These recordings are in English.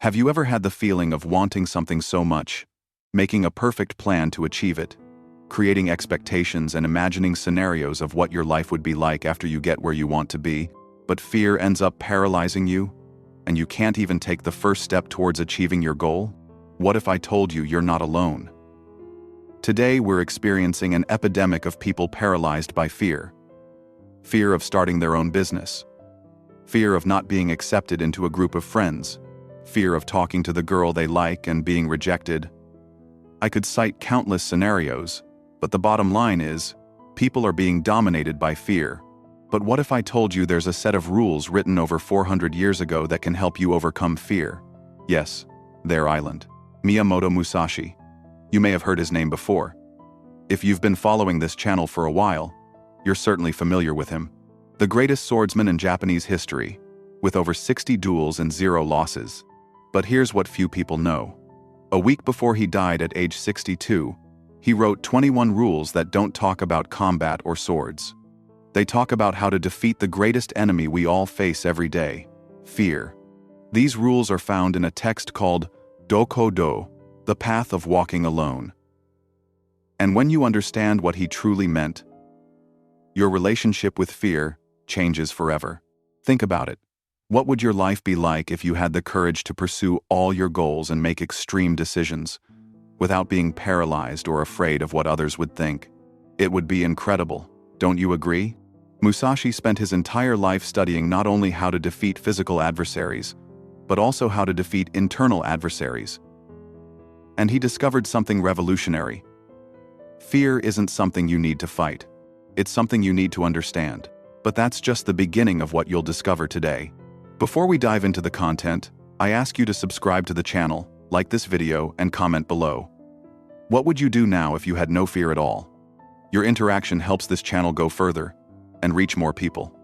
Have you ever had the feeling of wanting something so much, making a perfect plan to achieve it, creating expectations and imagining scenarios of what your life would be like after you get where you want to be, but fear ends up paralyzing you, and you can't even take the first step towards achieving your goal? What if I told you you're not alone? Today we're experiencing an epidemic of people paralyzed by fear. Fear of starting their own business. Fear of not being accepted into a group of friends. Fear of talking to the girl they like and being rejected. I could cite countless scenarios, but the bottom line is, people are being dominated by fear. But what if I told you there's a set of rules written over 400 years ago that can help you overcome fear? Yes, their island. Miyamoto Musashi. You may have heard his name before. If you've been following this channel for a while, you're certainly familiar with him. The greatest swordsman in Japanese history, with over 60 duels and 0 losses. But here's what few people know. A week before he died at age 62, he wrote 21 rules that don't talk about combat or swords. They talk about how to defeat the greatest enemy we all face every day, fear. These rules are found in a text called Dokkōdō, the path of walking alone. And when you understand what he truly meant, your relationship with fear changes forever. Think about it. What would your life be like if you had the courage to pursue all your goals and make extreme decisions, without being paralyzed or afraid of what others would think? It would be incredible, don't you agree? Musashi spent his entire life studying not only how to defeat physical adversaries, but also how to defeat internal adversaries. And he discovered something revolutionary. Fear isn't something you need to fight. It's something you need to understand. But that's just the beginning of what you'll discover today. Before we dive into the content, I ask you to subscribe to the channel, like this video, and comment below. What would you do now if you had no fear at all? Your interaction helps this channel go further and reach more people.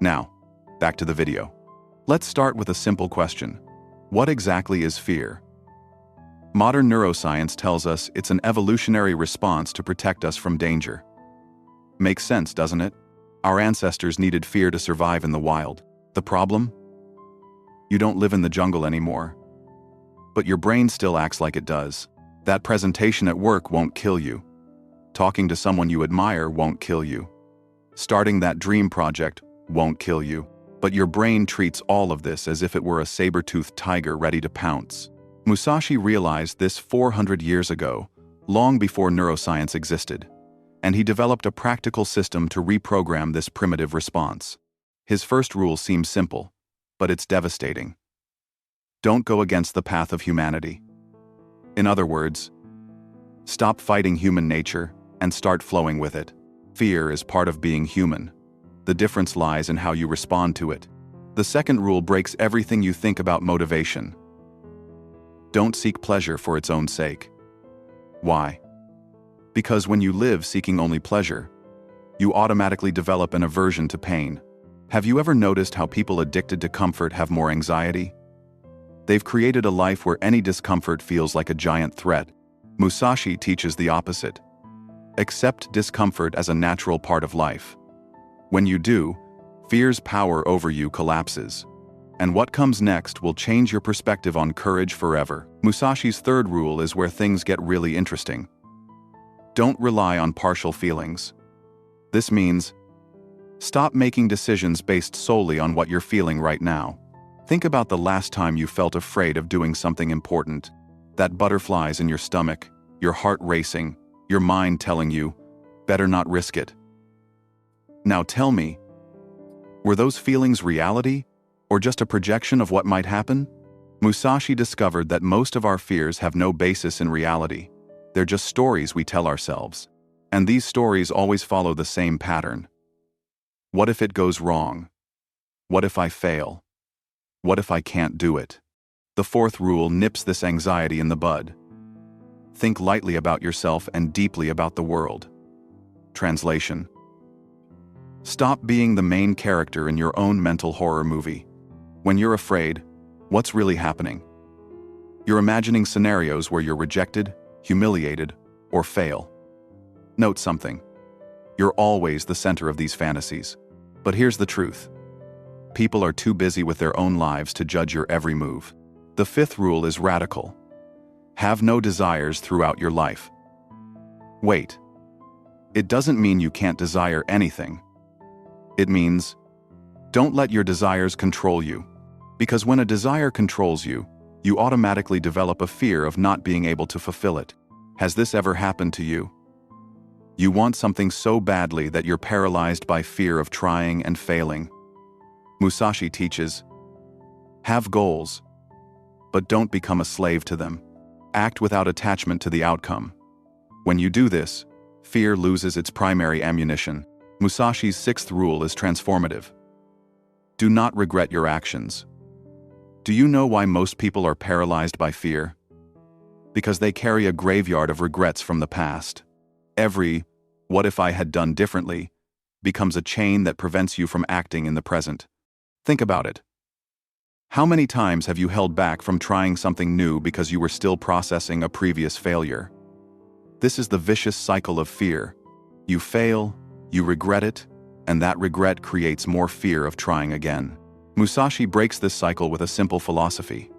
Now, back to the video. Let's start with a simple question. What exactly is fear? Modern neuroscience tells us it's an evolutionary response to protect us from danger. Makes sense, doesn't it? Our ancestors needed fear to survive in the wild. The problem? You don't live in the jungle anymore. But your brain still acts like it does. That presentation at work won't kill you. Talking to someone you admire won't kill you. Starting that dream project won't kill you. But your brain treats all of this as if it were a saber-toothed tiger ready to pounce. Musashi realized this 400 years ago, long before neuroscience existed, and he developed a practical system to reprogram this primitive response. His first rule seems simple, but it's devastating. Don't go against the path of humanity. In other words, stop fighting human nature and start flowing with it. Fear is part of being human. The difference lies in how you respond to it. The second rule breaks everything you think about motivation. Don't seek pleasure for its own sake. Why? Because when you live seeking only pleasure, you automatically develop an aversion to pain. Have you ever noticed how people addicted to comfort have more anxiety? They've created a life where any discomfort feels like a giant threat. Musashi teaches the opposite. Accept discomfort as a natural part of life. When you do, fear's power over you collapses. And what comes next will change your perspective on courage forever. Musashi's third rule is where things get really interesting. Don't rely on partial feelings. This means, stop making decisions based solely on what you're feeling right now. Think about the last time you felt afraid of doing something important. That butterflies in your stomach, your heart racing, your mind telling you, better not risk it. Now tell me, were those feelings reality, or just a projection of what might happen? Musashi discovered that most of our fears have no basis in reality. They're just stories we tell ourselves. And these stories always follow the same pattern. What if it goes wrong? What if I fail? What if I can't do it? The fourth rule nips this anxiety in the bud. Think lightly about yourself and deeply about the world. Translation: stop being the main character in your own mental horror movie. When you're afraid, what's really happening? You're imagining scenarios where you're rejected, humiliated, or fail. Note something. You're always the center of these fantasies. But here's the truth. People are too busy with their own lives to judge your every move. The fifth rule is radical. Have no desires throughout your life. Wait. It doesn't mean you can't desire anything. It means, don't let your desires control you. Because when a desire controls you, you automatically develop a fear of not being able to fulfill it. Has this ever happened to you? You want something so badly that you're paralyzed by fear of trying and failing. Musashi teaches, have goals, but don't become a slave to them. Act without attachment to the outcome. When you do this, fear loses its primary ammunition. Musashi's sixth rule is transformative. Do not regret your actions. Do you know why most people are paralyzed by fear? Because they carry a graveyard of regrets from the past. Every, what if I had done differently, becomes a chain that prevents you from acting in the present. Think about it. How many times have you held back from trying something new because you were still processing a previous failure? This is the vicious cycle of fear. You fail, you regret it, and that regret creates more fear of trying again. Musashi breaks this cycle with a simple philosophy.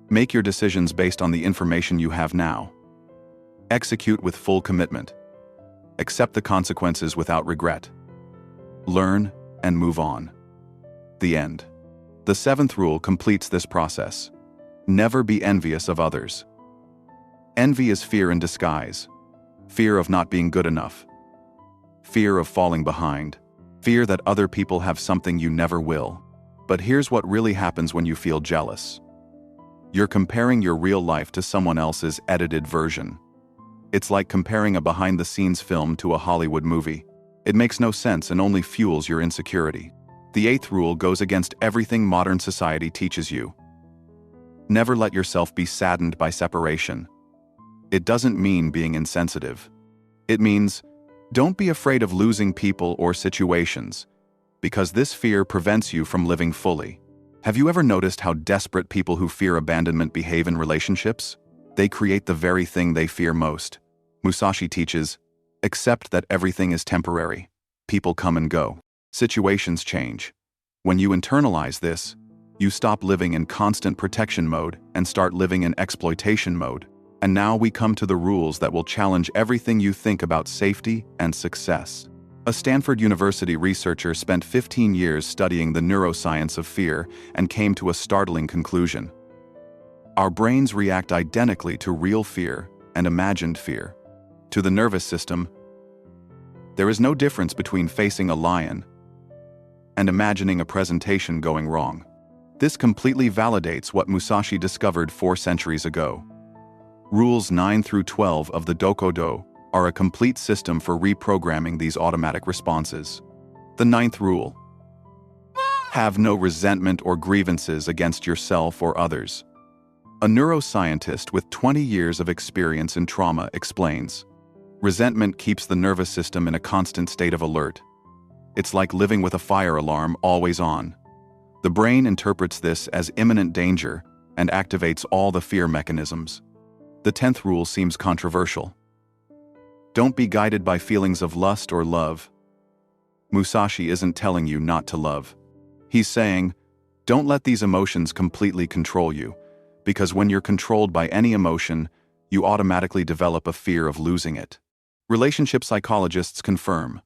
Make your decisions based on the information you have now. Execute with full commitment. Accept the consequences without regret. Learn and move on. The end. The seventh rule completes this process. Never be envious of others. Envy is fear in disguise. Fear of not being good enough. Fear of falling behind. Fear that other people have something you never will. But here's what really happens when you feel jealous. You're comparing your real life to someone else's edited version. It's like comparing a behind-the-scenes film to a Hollywood movie. It makes no sense and only fuels your insecurity. The eighth rule goes against everything modern society teaches you. Never let yourself be saddened by separation. It doesn't mean being insensitive. It means, don't be afraid of losing people or situations, because this fear prevents you from living fully. Have you ever noticed how desperate people who fear abandonment behave in relationships? They create the very thing they fear most. Musashi teaches, accept that everything is temporary. People come and go. Situations change. When you internalize this, you stop living in constant protection mode and start living in exploitation mode. And now we come to the rules that will challenge everything you think about safety and success. A Stanford University researcher spent 15 years studying the neuroscience of fear and came to a startling conclusion. Our brains react identically to real fear and imagined fear. To the nervous system, there is no difference between facing a lion and imagining a presentation going wrong. This completely validates what Musashi discovered 4 centuries ago. Rules 9 through 12 of the Dokkōdō are a complete system for reprogramming these automatic responses. The 9th rule: have no resentment or grievances against yourself or others. A neuroscientist with 20 years of experience in trauma explains, resentment keeps the nervous system in a constant state of alert. It's like living with a fire alarm always on. The brain interprets this as imminent danger and activates all the fear mechanisms. The 10th rule seems controversial. Don't be guided by feelings of lust or love. Musashi isn't telling you not to love. He's saying, don't let these emotions completely control you, because when you're controlled by any emotion, you automatically develop a fear of losing it. Relationship psychologists confirm,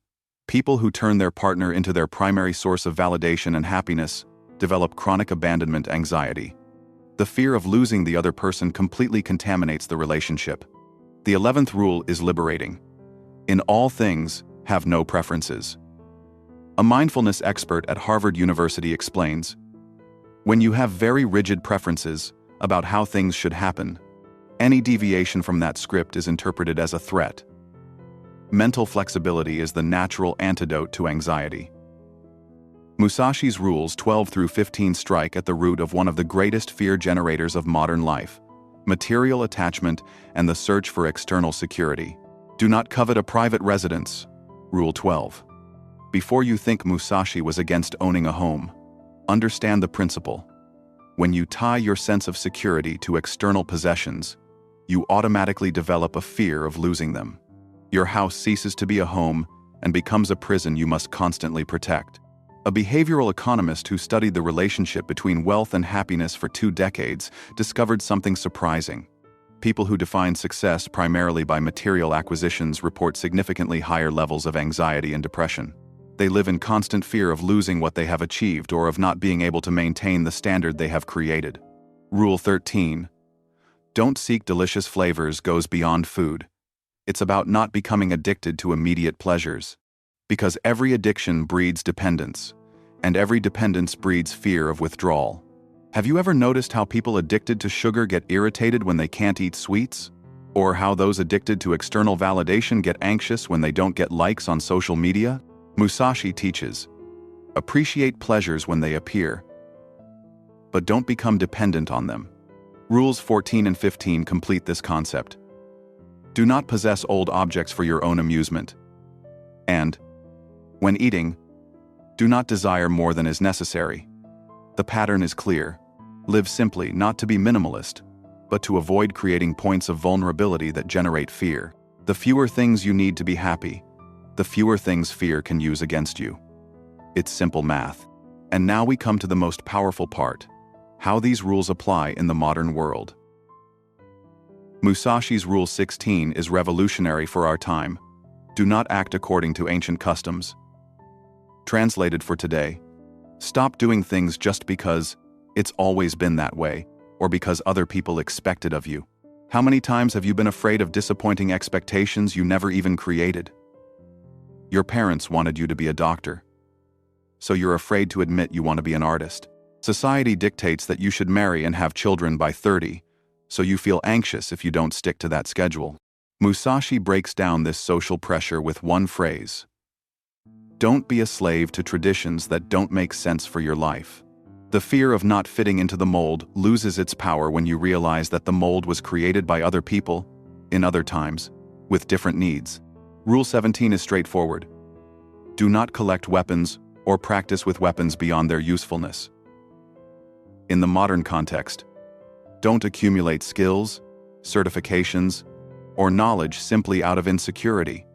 people who turn their partner into their primary source of validation and happiness develop chronic abandonment anxiety. The fear of losing the other person completely contaminates the relationship. The 11th rule is liberating. In all things, have no preferences. A mindfulness expert at Harvard University explains, when you have very rigid preferences about how things should happen, any deviation from that script is interpreted as a threat. Mental flexibility is the natural antidote to anxiety. Musashi's rules 12 through 15 strike at the root of one of the greatest fear generators of modern life, material attachment and the search for external security. Do not covet a private residence. Rule 12. Before you think Musashi was against owning a home, understand the principle. When you tie your sense of security to external possessions, you automatically develop a fear of losing them. Your house ceases to be a home and becomes a prison you must constantly protect. A behavioral economist who studied the relationship between wealth and happiness for 2 decades discovered something surprising. People who define success primarily by material acquisitions report significantly higher levels of anxiety and depression. They live in constant fear of losing what they have achieved or of not being able to maintain the standard they have created. Rule 13. Don't seek delicious flavors goes beyond food. It's about not becoming addicted to immediate pleasures. Because every addiction breeds dependence, and every dependence breeds fear of withdrawal. Have you ever noticed how people addicted to sugar get irritated when they can't eat sweets? Or how those addicted to external validation get anxious when they don't get likes on social media? Musashi teaches, appreciate pleasures when they appear, but don't become dependent on them. Rules 14 and 15 complete this concept. Do not possess old objects for your own amusement. And, when eating, do not desire more than is necessary. The pattern is clear. Live simply, not to be minimalist, but to avoid creating points of vulnerability that generate fear. The fewer things you need to be happy, the fewer things fear can use against you. It's simple math. And now we come to the most powerful part: how these rules apply in the modern world. Musashi's Rule 16 is revolutionary for our time. Do not act according to ancient customs. Translated for today, stop doing things just because it's always been that way, or because other people expect it of you. How many times have you been afraid of disappointing expectations you never even created? Your parents wanted you to be a doctor, so you're afraid to admit you want to be an artist. Society dictates that you should marry and have children by 30, so you feel anxious if you don't stick to that schedule. Musashi breaks down this social pressure with one phrase: don't be a slave to traditions that don't make sense for your life. The fear of not fitting into the mold loses its power when you realize that the mold was created by other people, in other times, with different needs. Rule 17 is straightforward. Do not collect weapons or practice with weapons beyond their usefulness. In the modern context, don't accumulate skills, certifications, or knowledge simply out of insecurity.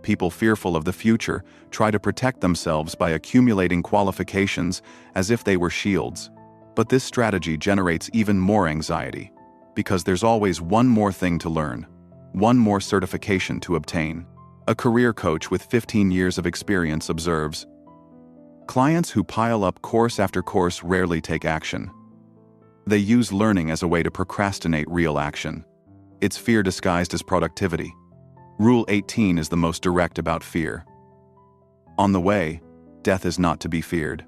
People fearful of the future try to protect themselves by accumulating qualifications as if they were shields. But this strategy generates even more anxiety, because there's always one more thing to learn, one more certification to obtain. A career coach with 15 years of experience observes, clients who pile up course after course rarely take action. They use learning as a way to procrastinate real action. It's fear disguised as productivity. Rule 18 is the most direct about fear. On the way, death is not to be feared.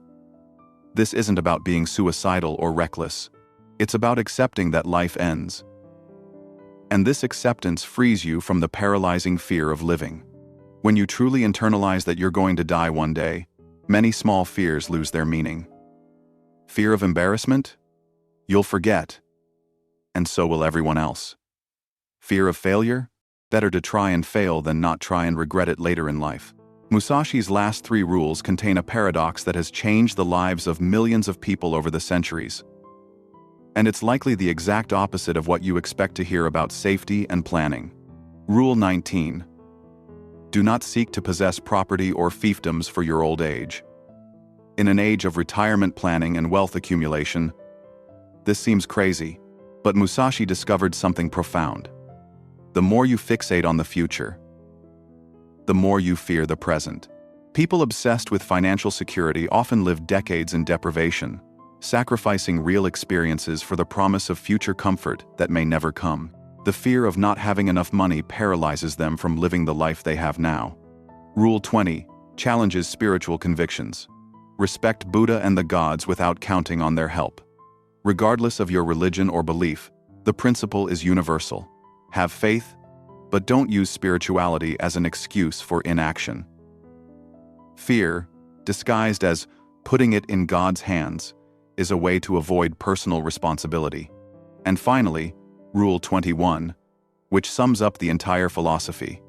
This isn't about being suicidal or reckless. It's about accepting that life ends. And this acceptance frees you from the paralyzing fear of living. When you truly internalize that you're going to die one day, many small fears lose their meaning. Fear of embarrassment? You'll forget. And so will everyone else. Fear of failure? Better to try and fail than not try and regret it later in life. Musashi's last 3 rules contain a paradox that has changed the lives of millions of people over the centuries. And it's likely the exact opposite of what you expect to hear about safety and planning. Rule 19. Do not seek to possess property or fiefdoms for your old age. In an age of retirement planning and wealth accumulation, this seems crazy, but Musashi discovered something profound. The more you fixate on the future, the more you fear the present. People obsessed with financial security often live decades in deprivation, sacrificing real experiences for the promise of future comfort that may never come. The fear of not having enough money paralyzes them from living the life they have now. Rule 20 challenges spiritual convictions. Respect Buddha and the gods without counting on their help. Regardless of your religion or belief, the principle is universal. Have faith, but don't use spirituality as an excuse for inaction. Fear, disguised as putting it in God's hands, is a way to avoid personal responsibility. And finally, Rule 21, which sums up the entire philosophy.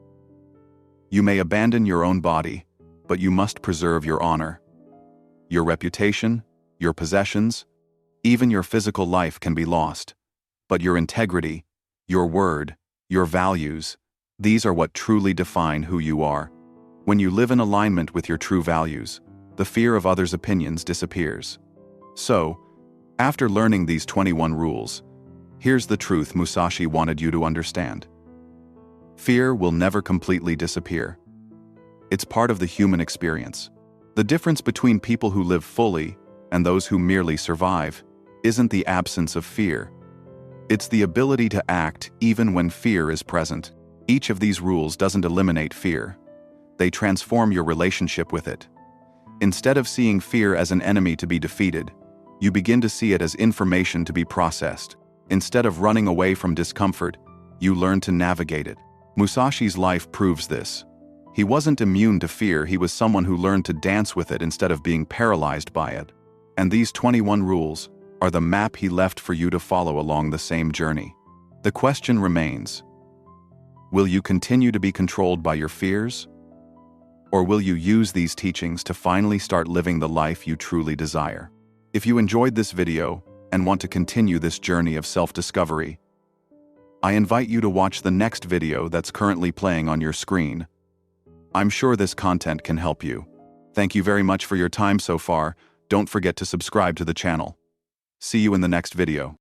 You may abandon your own body, but you must preserve your honor. Your reputation, your possessions, even your physical life can be lost. But your integrity, your word, your values, these are what truly define who you are. When you live in alignment with your true values, the fear of others' opinions disappears. So, after learning these 21 rules, here's the truth Musashi wanted you to understand. Fear will never completely disappear. It's part of the human experience. The difference between people who live fully and those who merely survive isn't the absence of fear. It's the ability to act even when fear is present. Each of these rules doesn't eliminate fear. They transform your relationship with it. Instead of seeing fear as an enemy to be defeated, you begin to see it as information to be processed. Instead of running away from discomfort, you learn to navigate it. Musashi's life proves this. He wasn't immune to fear, he was someone who learned to dance with it instead of being paralyzed by it. And these 21 rules are the map he left for you to follow along the same journey. The question remains, will you continue to be controlled by your fears? Or will you use these teachings to finally start living the life you truly desire? If you enjoyed this video and want to continue this journey of self-discovery, I invite you to watch the next video that's currently playing on your screen. I'm sure this content can help you. Thank you very much for your time so far. Don't forget to subscribe to the channel. See you in the next video.